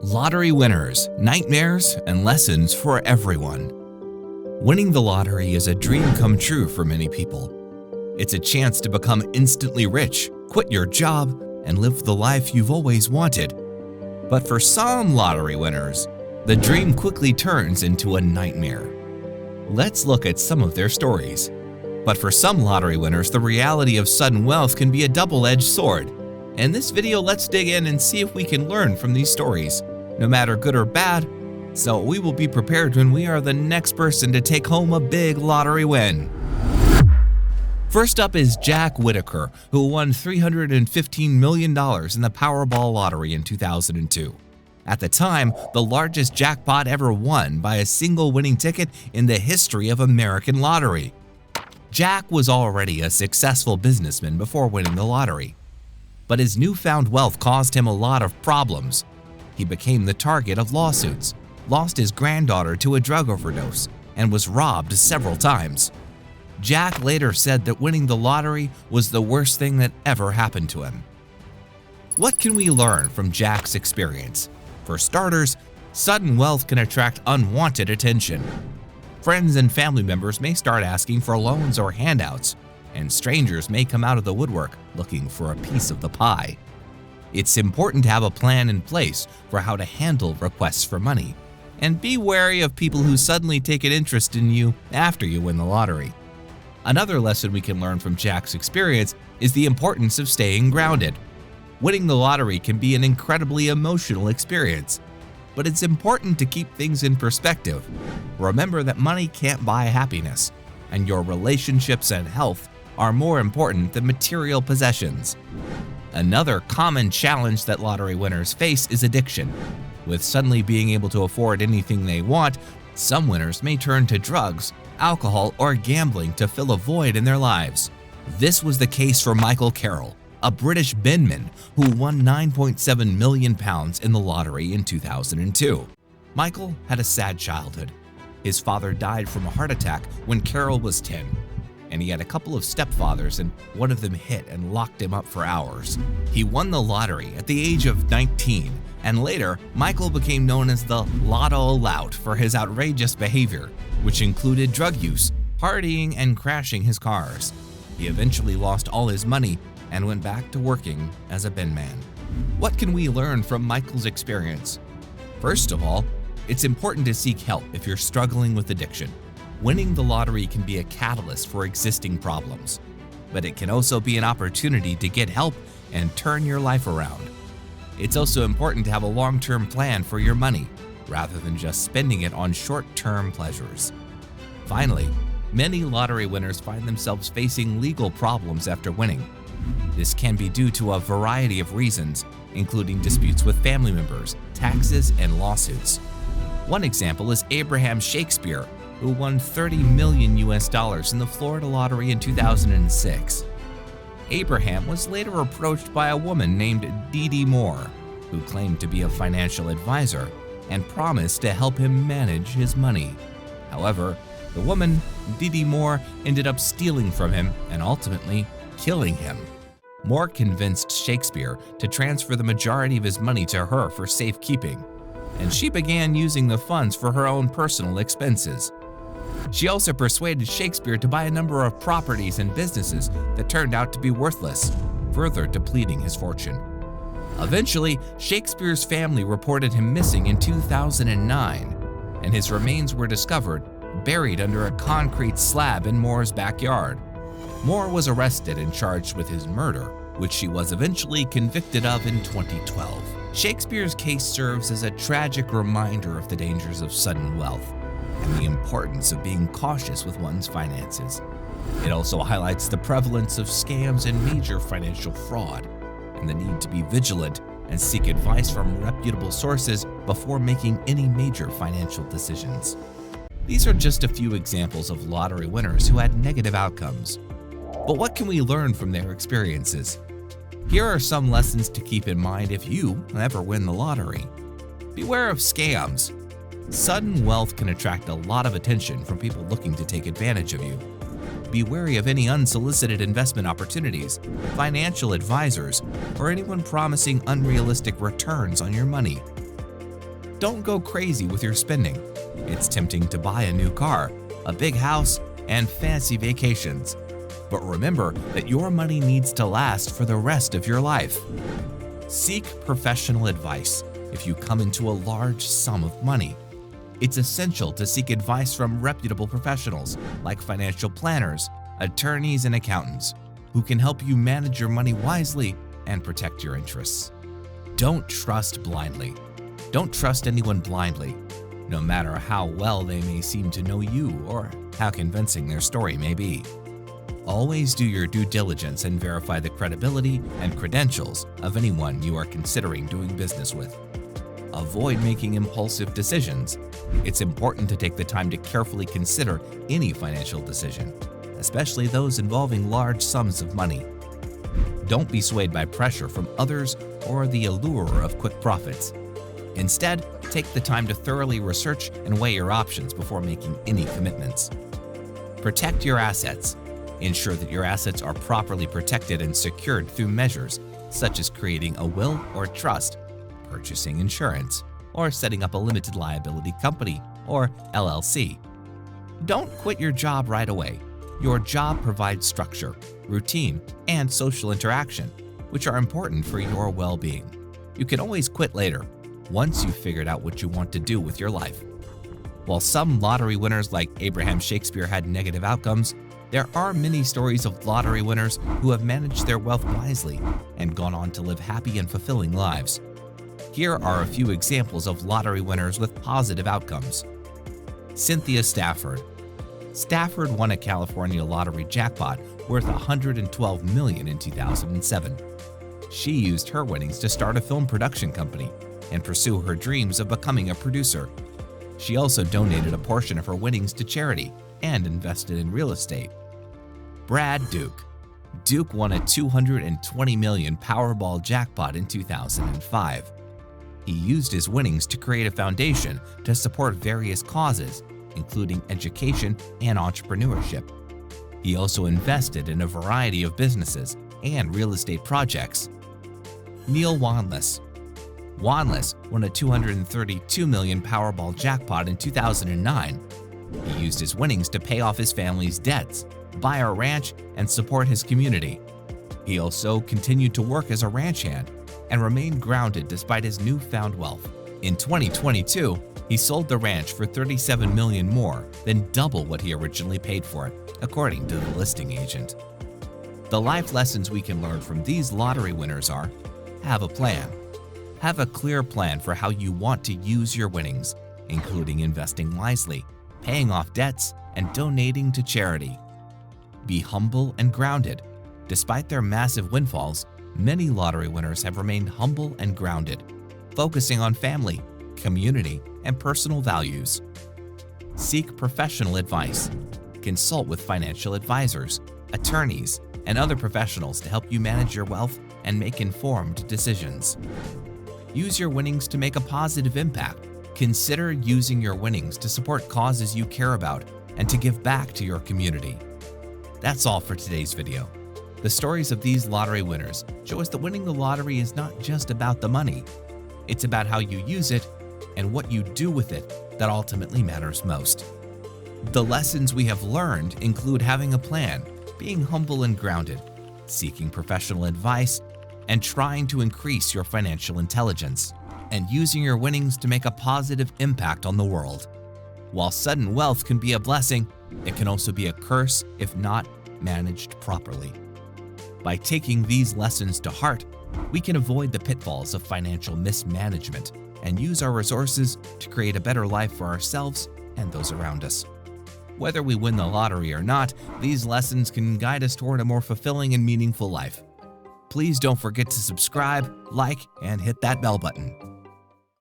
Lottery winners, nightmares, and lessons for everyone. Winning the lottery is a dream come true for many people. It's a chance to become instantly rich, quit your job, and live the life you've always wanted. But for some lottery winners, the dream quickly turns into a nightmare. Let's look at some of their stories. But for some lottery winners, the reality of sudden wealth can be a double-edged sword. In this video, let's dig in and see if we can learn from these stories, no matter good or bad, so we will be prepared when we are the next person to take home a big lottery win. First up is Jack Whittaker, who won $315 million in the Powerball lottery in 2002. At the time, the largest jackpot ever won by a single winning ticket in the history of American lottery. Jack was already a successful businessman before winning the lottery, but his newfound wealth caused him a lot of problems. He became the target of lawsuits, lost his granddaughter to a drug overdose, and was robbed several times. Jack later said that winning the lottery was the worst thing that ever happened to him. What can we learn from Jack's experience? For starters, sudden wealth can attract unwanted attention. Friends and family members may start asking for loans or handouts, and strangers may come out of the woodwork looking for a piece of the pie. It's important to have a plan in place for how to handle requests for money, and be wary of people who suddenly take an interest in you after you win the lottery. Another lesson we can learn from Jack's experience is the importance of staying grounded. Winning the lottery can be an incredibly emotional experience, but it's important to keep things in perspective. Remember that money can't buy happiness, and your relationships and health are more important than material possessions. Another common challenge that lottery winners face is addiction. With suddenly being able to afford anything they want, some winners may turn to drugs, alcohol, or gambling to fill a void in their lives. This was the case for Michael Carroll, a British Binman who won £9.7 million in the lottery in 2002. Michael had a sad childhood. His father died from a heart attack when Carroll was 10. And he had a couple of stepfathers, and one of them hit and locked him up for hours. He won the lottery at the age of 19, and later, Michael became known as the Lotto Lout for his outrageous behavior, which included drug use, partying, and crashing his cars. He eventually lost all his money and went back to working as a binman. What can we learn from Michael's experience? First of all, it's important to seek help if you're struggling with addiction. Winning the lottery can be a catalyst for existing problems, but it can also be an opportunity to get help and turn your life around. It's also important to have a long-term plan for your money, rather than just spending it on short-term pleasures. Finally, many lottery winners find themselves facing legal problems after winning. This can be due to a variety of reasons, including disputes with family members, taxes, and lawsuits. One example is Abraham Shakespeare, who won $30 million in the Florida lottery in 2006. Abraham was later approached by a woman named Dee Moore, who claimed to be a financial advisor and promised to help him manage his money. However, the woman, Dee Moore, ended up stealing from him and ultimately killing him. Moore convinced Shakespeare to transfer the majority of his money to her for safekeeping, and she began using the funds for her own personal expenses. She also persuaded Shakespeare to buy a number of properties and businesses that turned out to be worthless, further depleting his fortune. Eventually, Shakespeare's family reported him missing in 2009, and his remains were discovered buried under a concrete slab in Moore's backyard. Moore was arrested and charged with his murder, which she was eventually convicted of in 2012. Shakespeare's case serves as a tragic reminder of the dangers of sudden wealth and the importance of being cautious with one's finances. It also highlights the prevalence of scams and major financial fraud, and the need to be vigilant and seek advice from reputable sources before making any major financial decisions. These are just a few examples of lottery winners who had negative outcomes. But what can we learn from their experiences? Here are some lessons to keep in mind if you ever win the lottery. Beware of scams. Sudden wealth can attract a lot of attention from people looking to take advantage of you. Be wary of any unsolicited investment opportunities, financial advisors, or anyone promising unrealistic returns on your money. don't go crazy with your spending. It's tempting to buy a new car, a big house, and fancy vacations. But remember that your money needs to last for the rest of your life. Seek professional advice if you come into a large sum of money. It's essential to seek advice from reputable professionals like financial planners, attorneys, and accountants who can help you manage your money wisely and protect your interests. Don't trust blindly. Don't trust anyone blindly, no matter how well they may seem to know you or how convincing their story may be. Always do your due diligence and verify the credibility and credentials of anyone you are considering doing business with. Avoid making impulsive decisions. It's important to take the time to carefully consider any financial decision, especially those involving large sums of money. Don't be swayed by pressure from others or the allure of quick profits. Instead, take the time to thoroughly research and weigh your options before making any commitments. Protect your assets. Ensure that your assets are properly protected and secured through measures such as creating a will or trust, purchasing insurance, or setting up a limited liability company or LLC. Don't quit your job right away. Your job provides structure, routine, and social interaction, which are important for your well-being. You can always quit later, once you've figured out what you want to do with your life. While some lottery winners like Abraham Shakespeare had negative outcomes, there are many stories of lottery winners who have managed their wealth wisely and gone on to live happy and fulfilling lives. Here are a few examples of lottery winners with positive outcomes. Cynthia Stafford. Stafford won a California lottery jackpot worth $112 million in 2007. She used her winnings to start a film production company and pursue her dreams of becoming a producer. She also donated a portion of her winnings to charity and invested in real estate. Brad Duke. Duke won a $220 million Powerball jackpot in 2005. He used his winnings to create a foundation to support various causes, including education and entrepreneurship. He also invested in a variety of businesses and real estate projects. Neal Wanless. Wanless won a $232 million Powerball jackpot in 2009. He used his winnings to pay off his family's debts, buy a ranch, and support his community. He also continued to work as a ranch hand and remained grounded despite his newfound wealth. In 2022, he sold the ranch for $37 million more than double what he originally paid for it, according to the listing agent. The life lessons we can learn from these lottery winners are: have a plan. Have a clear plan for how you want to use your winnings, including investing wisely, paying off debts, and donating to charity. Be humble and grounded. Despite their massive windfalls, many lottery winners have remained humble and grounded, focusing on family, community, and personal values. Seek professional advice. Consult with financial advisors, attorneys, and other professionals to help you manage your wealth and make informed decisions. Use your winnings to make a positive impact. Consider using your winnings to support causes you care about and to give back to your community. That's all for today's video. The stories of these lottery winners show us that winning the lottery is not just about the money. It's about how you use it and what you do with it that ultimately matters most. The lessons we have learned include having a plan, being humble and grounded, seeking professional advice, and trying to increase your financial intelligence, and using your winnings to make a positive impact on the world. While sudden wealth can be a blessing, it can also be a curse if not managed properly. By taking these lessons to heart, we can avoid the pitfalls of financial mismanagement and use our resources to create a better life for ourselves and those around us. Whether we win the lottery or not, these lessons can guide us toward a more fulfilling and meaningful life. Please don't forget to subscribe, like, and hit that bell button.